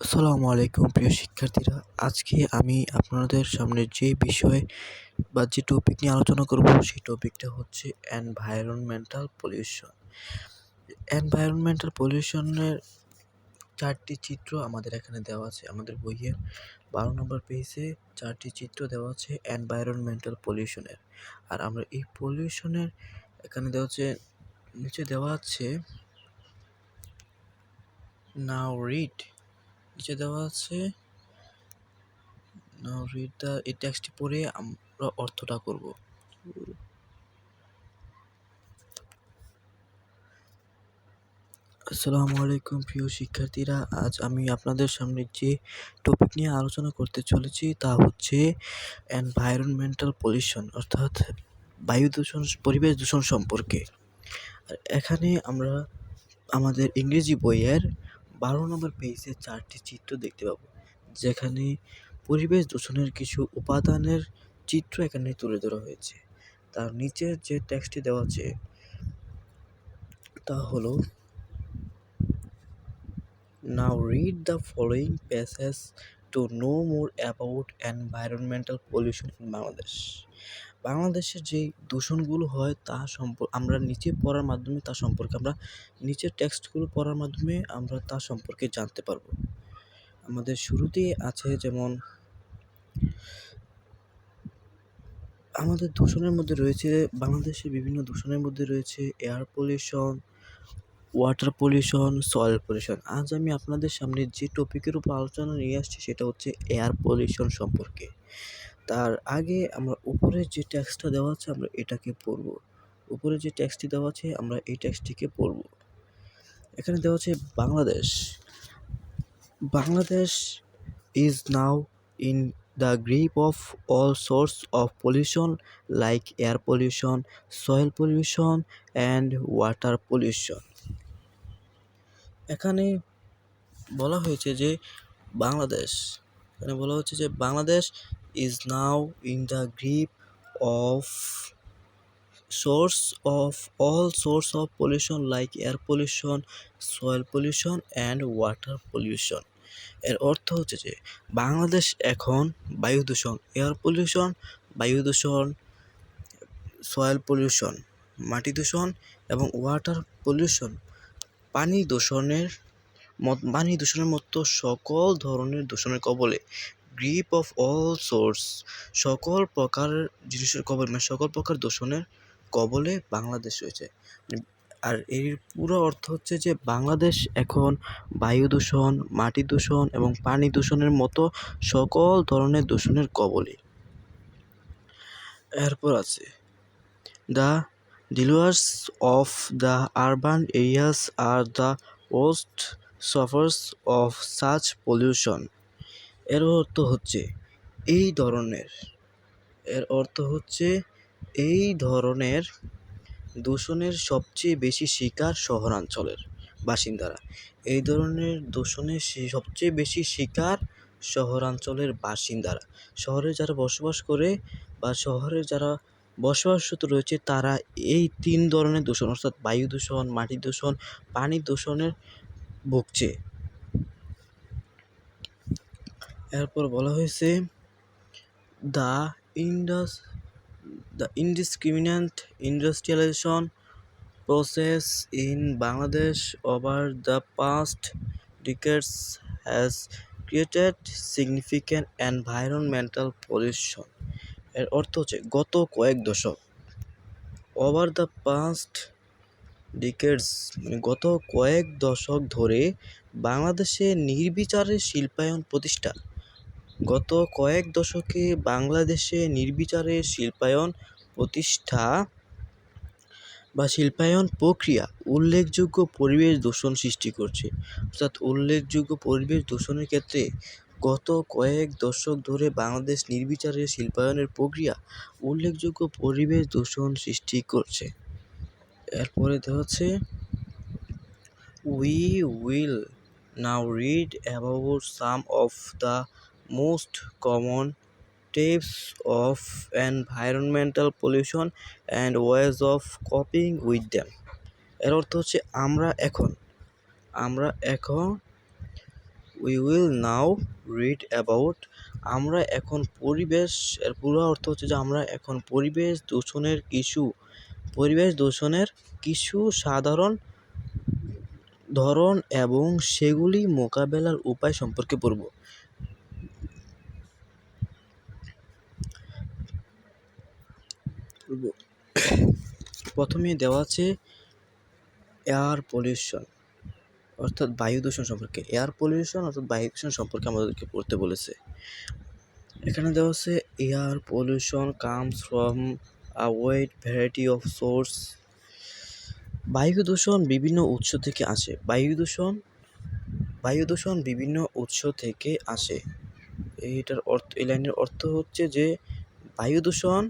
আসসালামু আলাইকুম প্রিয় শিক্ষার্থীরা। আজকে আমি আপনাদের সামনে যে বিষয় বা যে টপিক নিয়ে আলোচনা করব সেই টপিকটা হচ্ছে এনভায়রনমেন্টাল পলিউশন। এনভায়রনমেন্টাল পলিউশনের 4টি চিত্র আমাদের এখানে দেওয়া আছে। আমাদের বইয়ের 12 নম্বর পেজে 4টি চিত্র দেওয়া আছে এনভায়রনমেন্টাল পলিউশনের। আর আমরা এই পলিউশনের এখানে দেওয়া আছে, নিচে দেওয়া আছে নাও রিড, নিচে দেওয়া আছে নাও রিড দ্য, এই টেক্সটটি পড়ে আমরা অর্থটা করব। আসসালামু আলাইকুম প্রিয় শিক্ষার্থীরা, আজ আমি আপনাদের সামনে যে টপিক নিয়ে আলোচনা করতে চলেছি তা হচ্ছে এনভায়রনমেন্টাল পলিউশন, অর্থাৎ বায়ু দূষণ, পরিবেশ দূষণ সম্পর্কে। আর এখানে আমরা আমাদের ইংরেজি বইয়ের 12 নম্বর পেজে 4টি চিত্র দেখতে পাবো, যেখানে পরিবেশ দূষণের কিছু উপাদানের চিত্র এখানে তুলে ধরা হয়েছে। তার নিচে যে টেক্সটটি দেওয়া আছে তা হলো, Now read the following passage to know more about environmental pollution in Bangladesh. বাংলাদেশে যে দূষণগুলো হয় তা আমরা নিচে পড়ার মাধ্যমে তা সম্পর্কে আমরা নিচের টেক্সটগুলো পড়ার মাধ্যমে আমরা তা সম্পর্কে জানতে পারবো। আমাদের শুরুতেই আছে যেমন আমাদের দূষণের মধ্যে রয়েছে, বাংলাদেশে বিভিন্ন দূষণের মধ্যে রয়েছে air pollution, water pollution, soil pollution. আজ আমি আপনাদের সামনে যে টপিকের উপর আলোচনা নিয়ে আসছি সেটা হচ্ছে এয়ার পলিউশন সম্পর্কে। তার আগে আমরা উপরে যে টেক্সটটা দেওয়া আছে আমরা এটাকে পড়ব। উপরে যে টেক্সটটি দেওয়া আছে আমরা এই টেক্সটটিকে পড়ব। এখানে দেওয়া আছে Bangladesh is now in the grip of all sorts of pollution like air pollution, soil pollution and water pollution. এখানে বলা হয়েছে যে Bangladesh is now in the grip of all sorts of pollution like air pollution, soil pollution and water pollution. এর অর্থ হচ্ছে যে বাংলাদেশ এখন বায়ু দূষণ, এয়ার পলিউশন, বায়ু দূষণ, সয়েল পলিউশন, মাটি দূষণ এবং ওয়াটার পলিউশন, পানি দূষণের মতো সকল ধরনের দূষণের কবলে, গ্রিপ অফ অল সোর্স, সকল প্রকার জিনিসের কবলে, মানে সকল প্রকার দূষণের কবলে বাংলাদেশ রয়েছে। আর এর পুরো অর্থ হচ্ছে যে বাংলাদেশ এখন বায়ু দূষণ, মাটি দূষণ এবং পানি দূষণের মতো সকল ধরনের দূষণের কবলে। এরপর আছে the dwellers of the urban areas are the worst sufferers of such pollution. এর অর্থ হচ্ছে এই ধরনের দূষণের সবচেয়ে বেশি শিকার শহরাঞ্চলের বাসিন্দারা। এই ধরনের দূষণের সবচেয়ে বেশি শিকার শহরাঞ্চলের বাসিন্দারা। শহরে যারা বসবাস করে বা শহরে যারা বসবাসরত রয়েছে তারা এই 3 ধরনের দূষণ, অর্থাৎ বায়ু দূষণ, মাটি দূষণ, পানি দূষণের ভুগছে। এরপর বলা হয়েছে The indiscriminate industrialization process in Bangladesh over the past decades has created significant environmental pollution. এর অর্থ হচ্ছে গত কয়েক দশক, ওভার দ্য পাস্ট ডিকেডস মানে গত কয়েক দশক ধরে বাংলাদেশে নির্বিচারে শিল্পায়ন প্রতিষ্ঠা, গত কয়েক দশকে বাংলাদেশে নির্বিচারে শিল্পায়ন প্রতিষ্ঠা বা শিল্পায়ন প্রক্রিয়া উল্লেখযোগ্য পরিবেশ দূষণ সৃষ্টি করছে। অর্থাৎ উল্লেখযোগ্য পরিবেশ দূষণের ক্ষেত্রে গত কয়েক দশক ধরে বাংলাদেশ নির্বিচারে শিল্পায়নের প্রক্রিয়া উল্লেখযোগ্য পরিবেশ দূষণ সৃষ্টি করছে। এরপরে দেওয়া হচ্ছে We will now read about some of the most common types of environmental pollution and ways of coping with them. এর অর্থ হচ্ছে আমরা এখন we will now read about, আমরা এখন পরিবেশ, এর পুরো অর্থ হচ্ছে যে আমরা এখন পরিবেশ দূষণের কিছু সাধারণ ধরন এবং সেগুলি মোকাবেলার উপায় সম্পর্কে পড়ব। প্রথমে দেওয়া আছে এয়ার পলিউশন অর্থাৎ বায়ু দূষণ সম্পর্কে। এয়ার পলিউশন অর্থাৎ বায়ু দূষণ সম্পর্কে আমাদেরকে পড়তে বলেছে। এখানে দেওয়া আছে air pollution comes from a wide variety of swords. বায়ু দূষণ বিভিন্ন উৎস থেকে আসে। বায়ু দূষণ বিভিন্ন উৎস থেকে আসে। এই লাইনের অর্থ হচ্ছে যে বায়ু দূষণ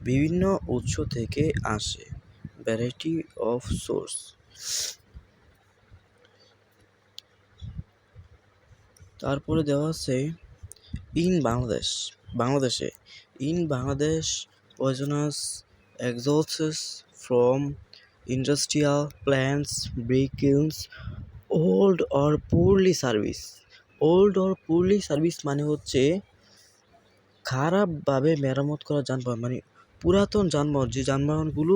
বিভিন্ন উৎস থেকে আসে, ভ্যারাইটি অফ সোর্স। তারপরে দেওয়া আছে বাংলাদেশে poisonous exhausts from industrial plants, vehicles, old or poorly service মানে হচ্ছে খারাপভাবে মেরামত করা যানবাহন, মানে পুরাতন যানবাহন, যে যানবাহনগুলো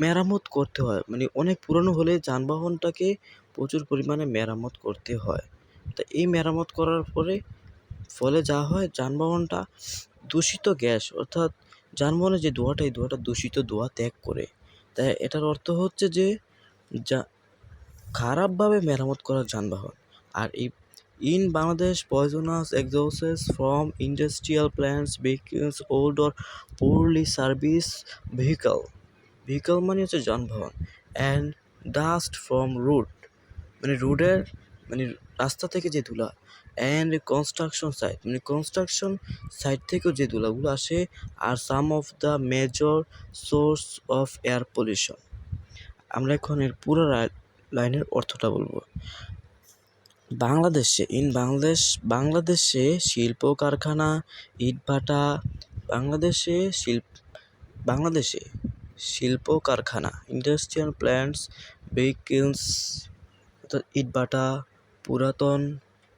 মেরামত করতে হয়, মানে অনেক পুরনো হলে যানবাহনটাকে প্রচুর পরিমাণে মেরামত করতে হয়। তা এই মেরামত করার ফলে যা হয়, যানবাহনটা দূষিত গ্যাস অর্থাৎ যানবাহনের যে ধোঁয়াটা, এই ধোঁয়াটা দূষিত ধোঁয়া ত্যাগ করে। তাই এটার অর্থ হচ্ছে যে যা খারাপভাবে মেরামত করা যানবাহন। আর এই in Bangladesh poisonous exhausts from industrial plants, vehicles, old or poorly serviced vehicle মানে হচ্ছে যানবাহন, অ্যান্ড ডাস্ট ফ্রম রোড মানে মানে রাস্তা থেকে যে ধুলা, অ্যান্ড কনস্ট্রাকশন সাইট থেকেও যে ধুলাগুলো আসে, আর some of the major source of air pollution. আমরা এখন এর পুরো লাইনের অর্থটা বলবো। বাংলাদেশে শিল্প কারখানা, ইটভাটা, বাংলাদেশে শিল্প কারখানা, ইন্ডাস্ট্রিয়াল প্ল্যান্টস, ভেহিকেলস অর্থাৎ ইটভাটা,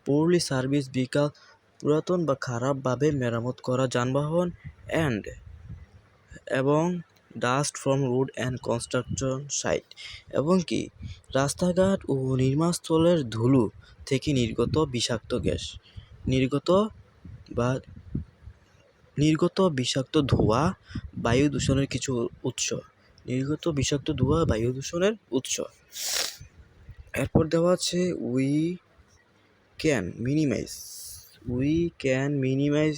পুরলি সার্ভিস ভেহিকেল, পুরাতন বা খারাপভাবে মেরামত করা যানবাহন, এবং dust from road and construction site, এবং কি রাস্তাঘাট ও নির্মাণস্থলের ধুলো থেকে নির্গত বিষাক্ত ধোঁয়া বায়ু দূষণের উৎস। এরপর দেওয়া আছে we can minimize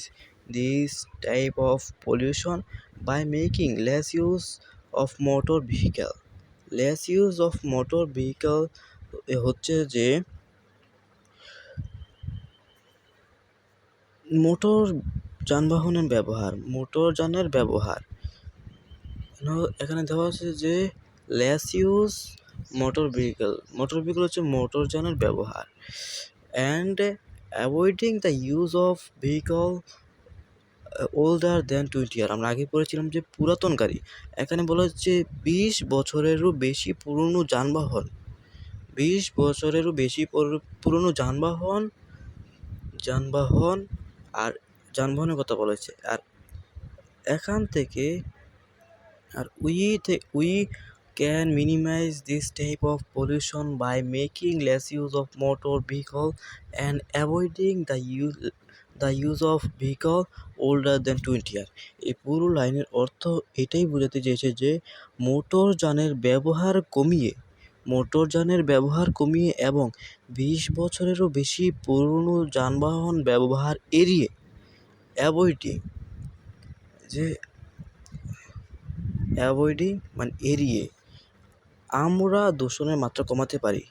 this type of pollution by making less use of motor vehicle হচ্ছে যে মোটর যানের ব্যবহার। এখানে দেওয়া আছে যে লেস ইউজ মোটর ভেহিকেল হচ্ছে মোটরযানের ব্যবহার, and avoiding the use of vehicle older than 20 ইয়ার। আমরা আগে পড়েছিলাম যে পুরাতন গাড়ি, এখানে বলা হচ্ছে 20 বছরেরও বেশি পুরনো যানবাহন, পুরনো যানবাহন আর যানবাহনের কথা বলা হয়েছে। আর এখান থেকে we can minimize this type of pollution by making less use of motor vehicle and avoiding the use of vehicle older than 20 year. এই পুরো লাইনের অর্থ এটাই বোঝাতে চেয়েছে যে মোটরযানের ব্যবহার কমিয়ে এবং 20 বছরেরও বেশি পুরনো যানবাহন ব্যবহার এড়িয়ে আমরা দূষণের মাত্রা কমাতে পারি।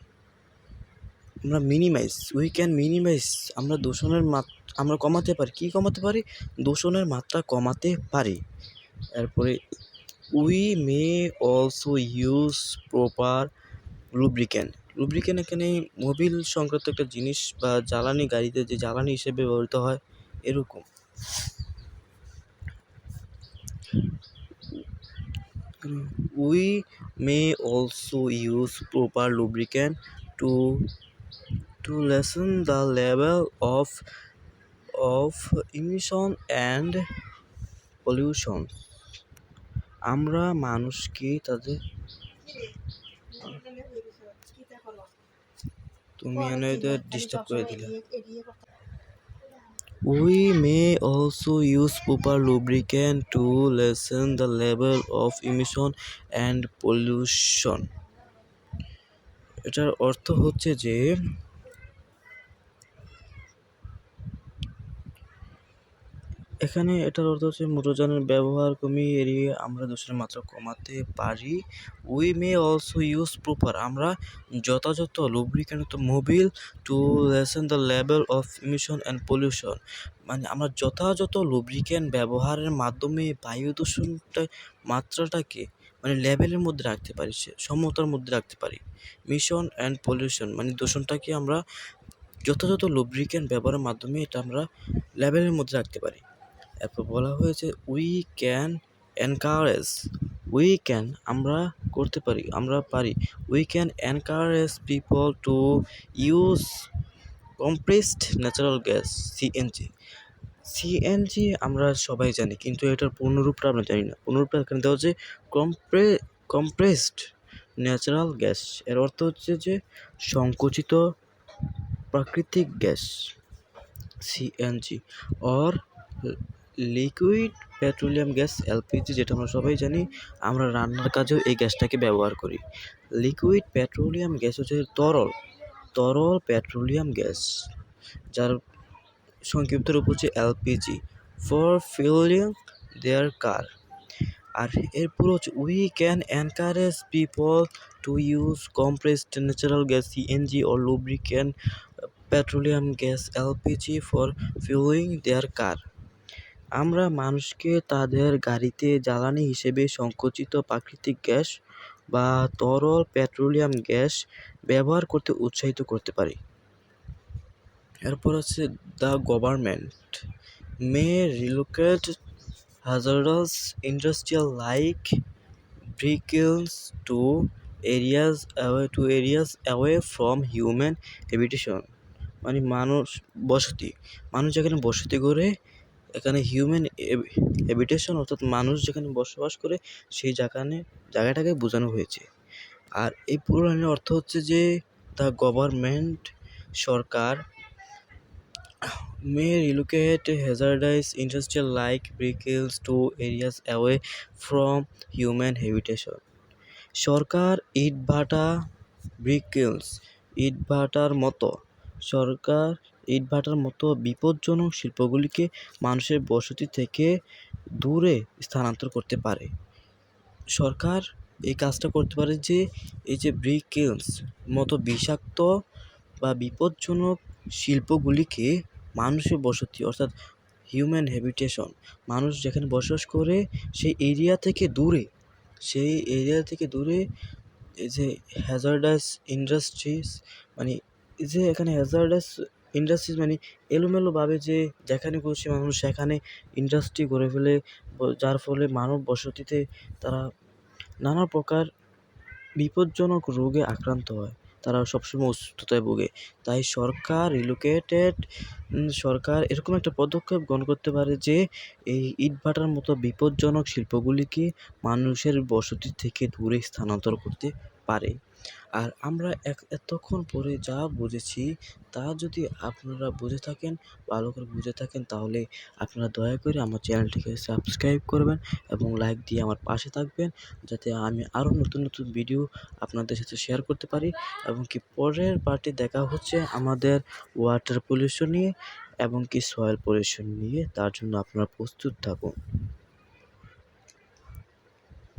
আমরা কমাতে পারি। দূষণের মাত্রা কমাতে পারি। এরপরে we may also use proper lubricant এখানে মোবিল সংক্রান্ত একটা জিনিস বা জ্বালানি, গাড়িতে যে জ্বালানি হিসেবে ব্যবহৃত হয় এরকম। We may also use proper lubricant to to lessen the level of emission and pollution. আমরা মানুষকে তাদের তুমি এনাদের ডিস্টার্ব করে দিলে We may also use proper lubricant to lessen the level of emission and pollution. এটার অর্থ হচ্ছে যে এখানে এটার অর্থ হচ্ছে মোটরযানের ব্যবহার কমিয়ে এড়িয়ে আমরা দূষণের মাত্রা কমাতে পারি। We may also use proper আমরা যথাযথ lubricant Mobil to lessen the level of emission and pollution, মানে আমরা যথাযথ লুব্রিকেন্ট ব্যবহারের মাধ্যমে বায়ু দূষণটা মাত্রাটাকে মানে লেভেলের মধ্যে রাখতে পারি, সমতার মধ্যে রাখতে পারি। মিশন অ্যান্ড পলিউশন মানে দূষণটাকে আমরা যথাযথ লুব্রিকেন্ট ব্যবহারের মাধ্যমে এটা আমরা লেভেলের মধ্যে রাখতে পারি। এরপর বলা হয়েছে উই ক্যান আমরা করতে পারি, আমরা পারি। We can encourage people to use compressed natural gas CNG আমরা সবাই জানি, কিন্তু এটার পূর্ণরূপটা আমরা জানি না। পূর্ণরূপটা এখানে দেওয়া হচ্ছে কম্প্রেসড ন্যাচারাল গ্যাস, এর অর্থ হচ্ছে যে সংকুচিত প্রাকৃতিক gas CNG or liquid petroleum gas LPG, যেটা আমরা সবাই জানি, আমরা রান্নার কাজেও এই গ্যাসটাকে ব্যবহার করি। লিকুইড পেট্রোলিয়াম গ্যাস হচ্ছে তরল পেট্রোলিয়াম গ্যাস, যার সংক্ষিপ্ত রূপ হচ্ছে LPG, for filling their car. আর এরপর হচ্ছে we can encourage people to use compressed natural gas CNG or lubricant petroleum gas LPG for fuelling their car. আমরা মানুষকে তাদের গাড়িতে জ্বালানি হিসেবে সংকুচিত প্রাকৃতিক গ্যাস বা তরল পেট্রোলিয়াম গ্যাস ব্যবহার করতে উৎসাহিত করতে পারি। এরপর আছে the government May relocate hazardous industrial like vehicles to areas away from human habitation, মানে মানুষ যেখানে বসতি করে, এখানে হিউম্যান হ্যাবিটেশন অর্থাৎ মানুষ যেখানে বসবাস করে সেই জায়গাটাকে বোঝানো হয়েছে। আর এই পুরো লাইনের অর্থ হচ্ছে যে the government Sarkar may relocate hazardous industrial like vehicles to areas away from human habitation. সরকার ইটভাটার মতো বিপজ্জনক শিল্পগুলিকে মানুষের বসতি থেকে দূরে স্থানান্তর করতে পারে। সরকার এই কাজটা করতে পারে যে এই যে ব্রিক কিলস মতো বিষাক্ত বা বিপজ্জনক শিল্পগুলিকে মানুষের বসতি অর্থাৎ হিউম্যান হ্যাবিটেশন, মানুষ যেখানে বসবাস করে সেই এরিয়া থেকে দূরে এই যে হ্যাজার্ডাস ইন্ডাস্ট্রিজ, মানে এই যে এখানে হ্যাজার্ডাস ইন্ডাস্ট্রিজ মানে এলোমেলোভাবে যে যেখানে খুশি মানুষ সেখানে ইন্ডাস্ট্রি গড়ে ফেলে, যার ফলে মানব বসতিতে তারা নানা প্রকার বিপজ্জনক রোগে আক্রান্ত হয়, তারা সবসময় অসুস্থতায় ভোগে। তাই সরকার এরকম একটা পদক্ষেপ গ্রহণ করতে পারে যে এই ইটভাটার মতো বিপজ্জনক শিল্পগুলিকে মানুষের বসতি থেকে দূরে স্থানান্তর করতে পারে। আর আমরা এতক্ষণ পরে যা বুঝেছি তা যদি আপনারা বুঝে থাকেন, ভালো করে বুঝে থাকেন, তাহলে আপনারা দয়া করে আমার চ্যানেলটিকে সাবস্ক্রাইব করবেন এবং লাইক দিয়ে আমার পাশে থাকবেন, যাতে আমি আরও নতুন নতুন ভিডিও আপনাদের সাথে শেয়ার করতে পারি। এবং কি পরের পার্টে দেখা হচ্ছে আমাদের ওয়াটার পলিউশন নিয়ে এবং কি সয়েল পলিউশন নিয়ে, তার জন্য আপনারা প্রস্তুত থাকুন।